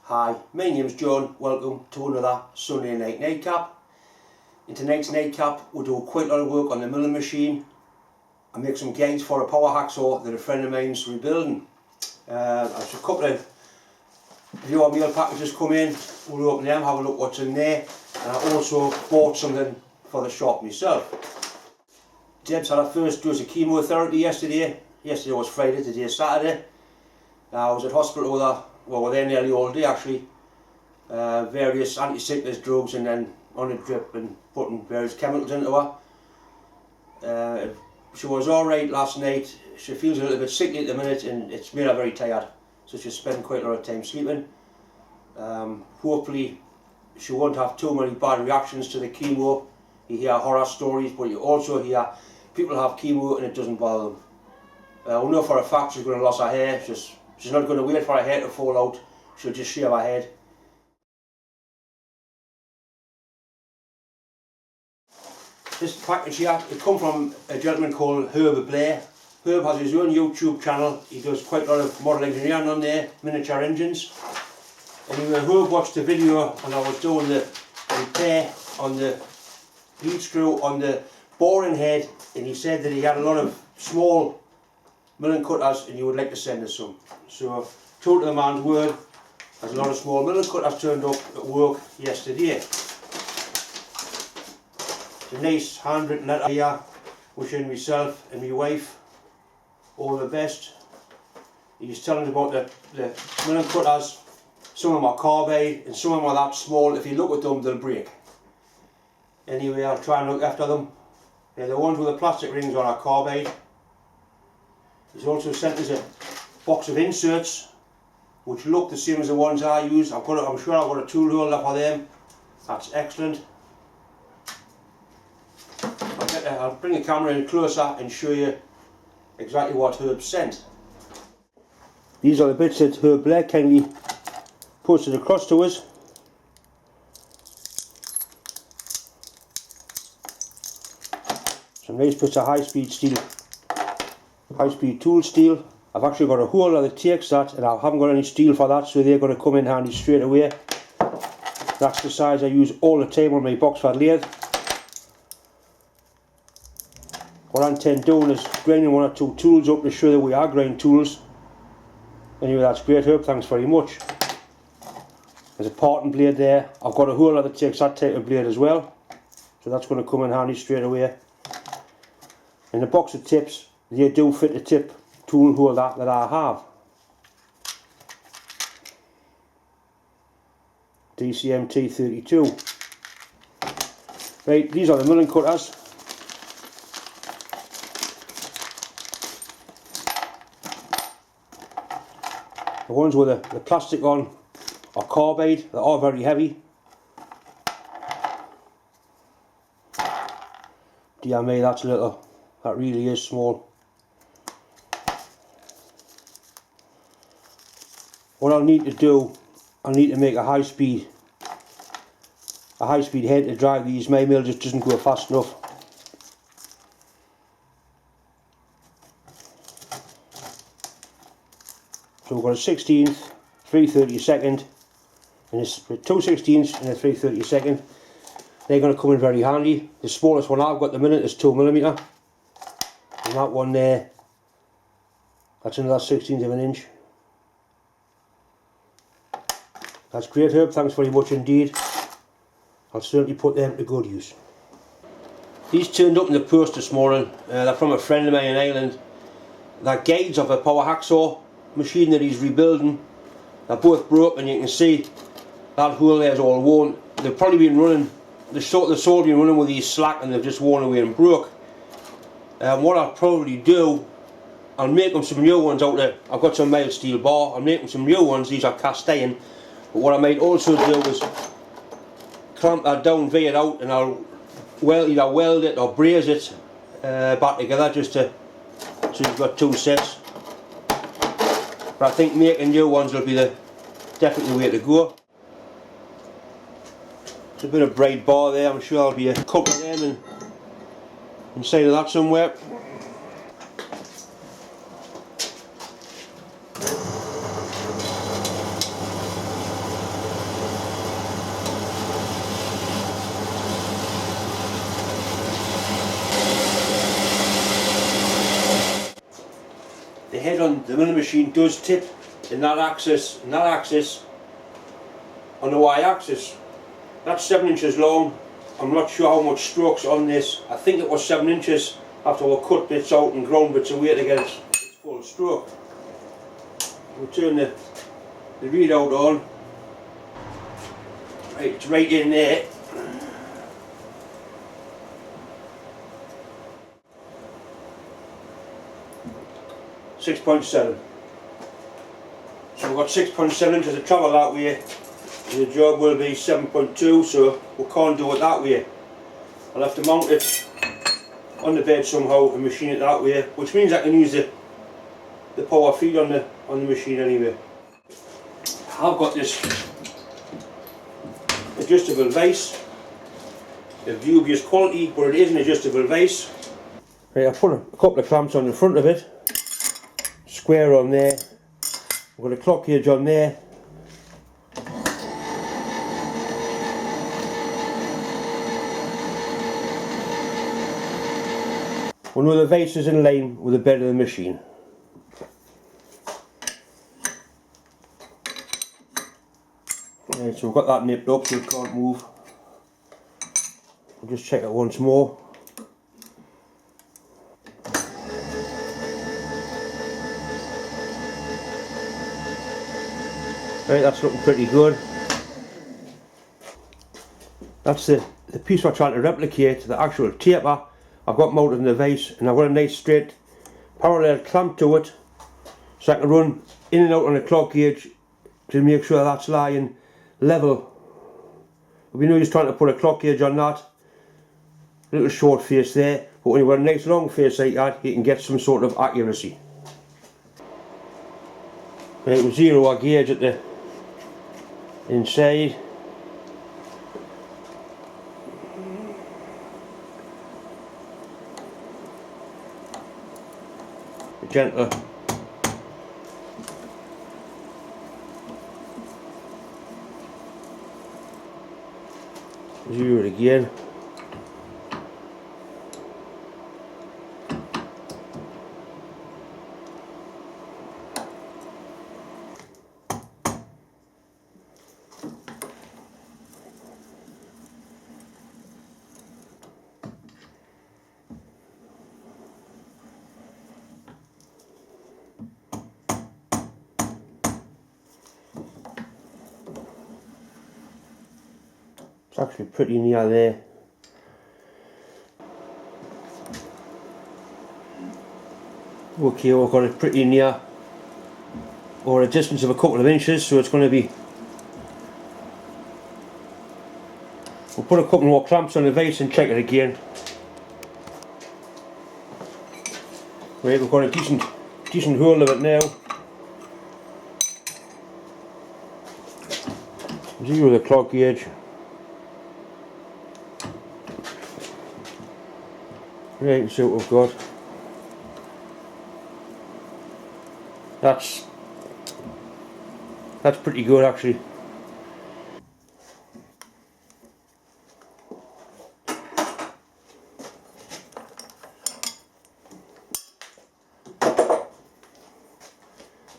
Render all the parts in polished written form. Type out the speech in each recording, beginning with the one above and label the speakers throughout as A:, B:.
A: Hi, my name's John. Welcome to another Sunday night nightcap. In tonight's nightcap we'll do quite a lot of work on the milling machine and make some guides for a power hacksaw that a friend of mine's rebuilding. There's a couple of viewer meal packages come in. We'll open them, have a look what's in there, and I also bought something for the shop myself. Debs had her first dose of chemotherapy yesterday. Yesterday was Friday, today's Saturday. I was at hospital with her. Well, we're there nearly all day actually. Various anti-sickness drugs and then on a drip and putting various chemicals into her. She was alright last night. She feels a little bit sickly at the minute and it's made her very tired. So she's spending quite a lot of time sleeping. Hopefully she won't have too many bad reactions to the chemo. You hear horror stories, but you also hear people have chemo and it doesn't bother them. We know for a fact she's going to lose her hair. She's not going to wait for her hair to fall out. She'll just shave her head. This package here, it come from a gentleman called Herb Blair. Herb has his own YouTube channel. He does quite a lot of model engineering on there, miniature engines. Anyway, Herb watched the video and I was doing the repair on the lead screw on the boring head, and he said that he had a lot of small milling cutters and you would like to send us some. So, true to the man's word, there's a lot of small milling cutters turned up at work yesterday. It's a nice handwritten letter here, wishing myself and my wife all the best. He's telling us about the milling cutters. Some of them are carbide and some of them are that small, if you look at them they'll break. Anyway, I'll try and look after them. They're the ones with the plastic rings on are carbide. He's also sent us a box of inserts which look the same as the ones I use. I'm sure I've got a tool holder for them. That's excellent. I'll bring the camera in closer and show you exactly what Herb sent. These are the bits that Herb Blair kindly posted across to us. Some nice bits of high-speed steel, high-speed tool steel. I've actually got a holder that takes that, and I haven't got any steel for that, so they're going to come in handy straight away. That's the size I use all the time on my box fed lathe. What I intend doing is grinding one or two tools up to show that we are grind tools. Anyway, that's great, Herb, thanks very much. There's a parting blade there. I've got a holder that takes that type of blade as well, so that's going to come in handy straight away. In the box of tips, they do fit the tip tool holder that I have. DCM T32. Right, these are the milling cutters. The ones with the plastic on are carbide. They are very heavy. Dear me, that's little. That really is small. What I'll need to do, I'll need to make a high speed head to drive these. My mill just doesn't go fast enough. So we've got a 16th, 3/32, and it's 2 16ths and a 3/32. They're going to come in very handy. The smallest one I've got at the minute is 2mm. And that one there, that's another 16th of an inch. That's great, Herb, thanks very much indeed. I'll certainly put them to good use. These turned up in the post this morning. They're from a friend of mine in Ireland. They're guides of a power hacksaw machine that he's rebuilding. They're both broke, and you can see that hole there is all worn. They've probably been running, the saw been running with these slack and they've just worn away and broke. What I'll probably do, I'll make them some new ones out there. I've got some mild steel bar. I'll make them some new ones. These are cast iron. But what I might also do is clamp that down, V it out, and I'll either weld it or braze it back together just to, so you've got two sets. But I think making new ones will be definitely the way to go. It's a bit of braid bar there. I'm sure there'll be a couple of them inside of that somewhere. the head on the milling machine does tip in that axis on the y-axis. That's 7 inches long. I'm not sure how much strokes on this. I think it was 7 inches after we cut bits out and ground bits away to get its full stroke. We'll turn the readout on. Right, it's right in there. .7. So we've got 6.7 inches to travel that way. The job will be 7.2, so we can't do it that way. I'll have to mount it on the bed somehow and machine it that way, which means I can use the power feed on the machine anyway. I've got this adjustable vise, of dubious quality, but it is an adjustable vise. Right, I put a couple of clamps on the front of it, square on there. I've got a clock gauge on there. One of the vases in line with the bed of the machine. Right, so we've got that nipped up so it can't move. I'll just check it once more. Right, that's looking pretty good. That's the piece we're trying to replicate, the actual taper. I've got mounted in the vase and I've got a nice straight parallel clamp to it so I can run in and out on the clock gauge to make sure that's lying level. We know he's trying to put a clock gauge on that. Little short face there, but when you've got a nice long face like that, you can get some sort of accuracy. Right, we'll zero our gauge at the inside. Gentle. Zero it again. It's actually pretty near there. Okay, we've got it pretty near, or a distance of a couple of inches, so it's going to be. We'll put a couple more clamps on the vase and check it again. Right, we've got a decent hold of it now. Zero the clock gauge. Right, and see what we've got. That's pretty good actually.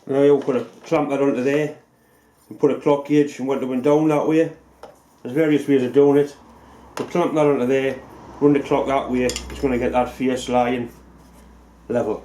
A: Now you'll put a clamp that onto there and put a clock gauge and went up and down that way. There's various ways of doing it. But clamp that onto there, run the clock that way, it's going to get that face lying level.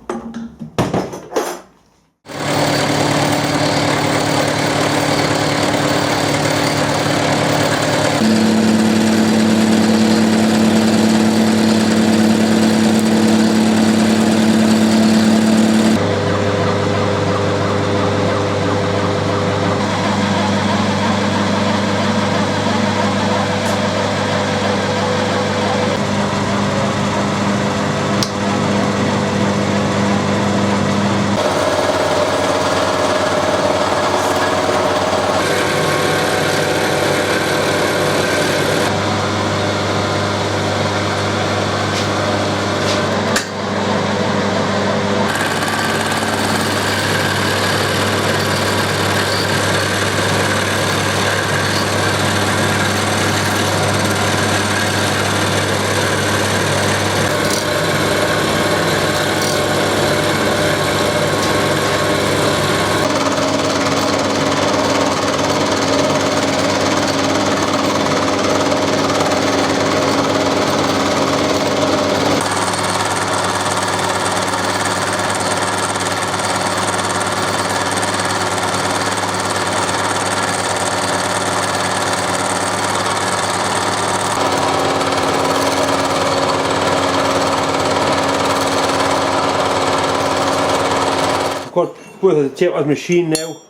A: got both of the tape on the machine now,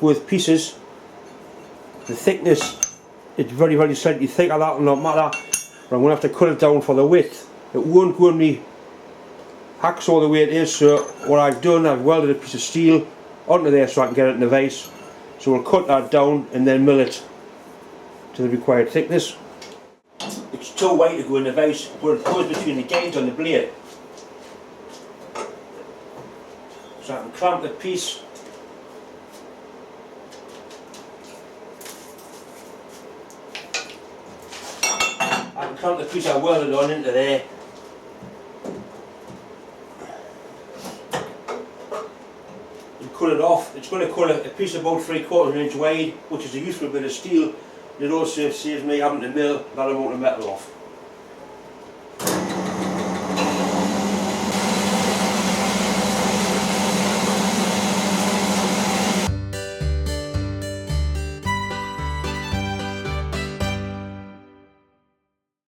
A: both pieces. The thickness, it's very slightly thicker, that will not matter, but I'm going to have to cut it down for the width. It won't go on me hacksaw the way it is, so what I've done, I've welded a piece of steel onto there so I can get it in the vise. So we'll cut that down and then mill it to the required thickness. It's too wide to go in the vise, but it goes between the gauge on the blade. So I can clamp the piece. I can clamp the piece I welded on into there. And cut it off. It's going to cut a piece about 3/4 inch wide, which is a useful bit of steel. It also saves me having to mill that amount of metal off.